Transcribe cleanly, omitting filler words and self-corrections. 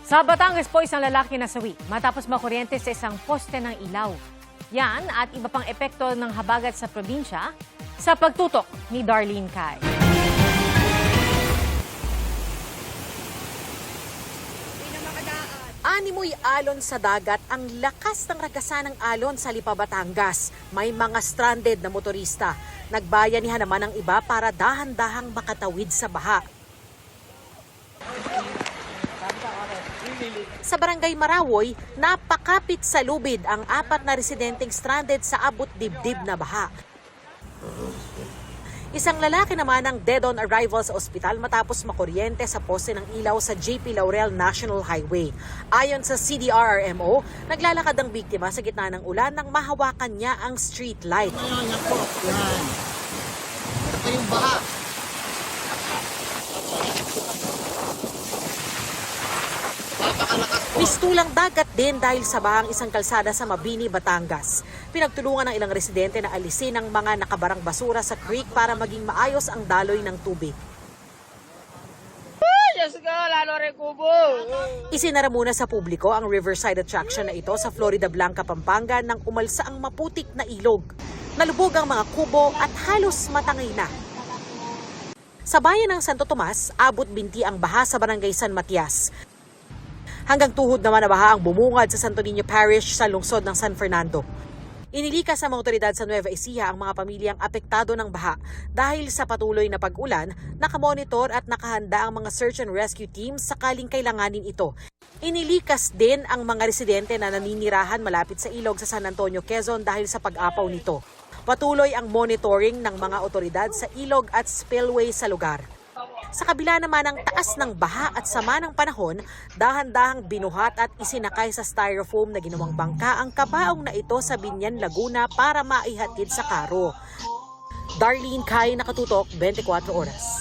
Sa Batangas po, isang lalaki nasawi matapos makuryente sa isang poste ng ilaw. Yan at iba pang epekto ng habagat sa probinsya sa pagtutok ni Darlene Kai. Animoy alon sa dagat ang lakas ng ragasan ng alon sa Lipa, Batangas. May mga stranded na motorista. Nagbayanihan naman ang iba para dahan-dahang makatawid sa baha. Sa Barangay Marawoy, napakapit sa lubid ang 4 na residenteng stranded sa abot dibdib na baha. Isang lalaki naman ang dead on arrival sa ospital matapos makuryente sa poste ng ilaw sa JP Laurel National Highway. Ayon sa CDRRMO, naglalakad ang biktima sa gitna ng ulan nang mahawakan niya ang street light. Yan po, yan. Ito yung baha. Mistulang dagat din dahil sa bahang isang kalsada sa Mabini, Batangas. Pinagtulungan ng ilang residente na alisin ang mga nakabarang basura sa creek para maging maayos ang daloy ng tubig. Isinara muna sa publiko ang riverside attraction na ito sa Florida Blanca, Pampanga nang umalsa ang maputik na ilog. Nalubog ang mga kubo at halos matangay na. Sa bayan ng Santo Tomas, abot binti ang baha sa Barangay San Matias. Hanggang tuhod naman na baha ang bumungad sa Santo Niño Parish sa lungsod ng San Fernando. Inilikas sa mga otoridad sa Nueva Ecija ang mga pamilyang apektado ng baha dahil sa patuloy na pag-ulan, nakamonitor at nakahanda ang mga search and rescue teams sakaling kailanganin ito. Inilikas din ang mga residente na naninirahan malapit sa ilog sa San Antonio, Quezon dahil sa pag-apaw nito. Patuloy ang monitoring ng mga otoridad sa ilog at spillway sa lugar. Sa kabila naman ng taas ng baha at sama ng panahon, dahan-dahang binuhat at isinakay sa styrofoam na ginawang bangka ang kabaong na ito sa Binyan, Laguna para maihatid sa karo. Darlene Kai, Nakatutok, 24 Oras.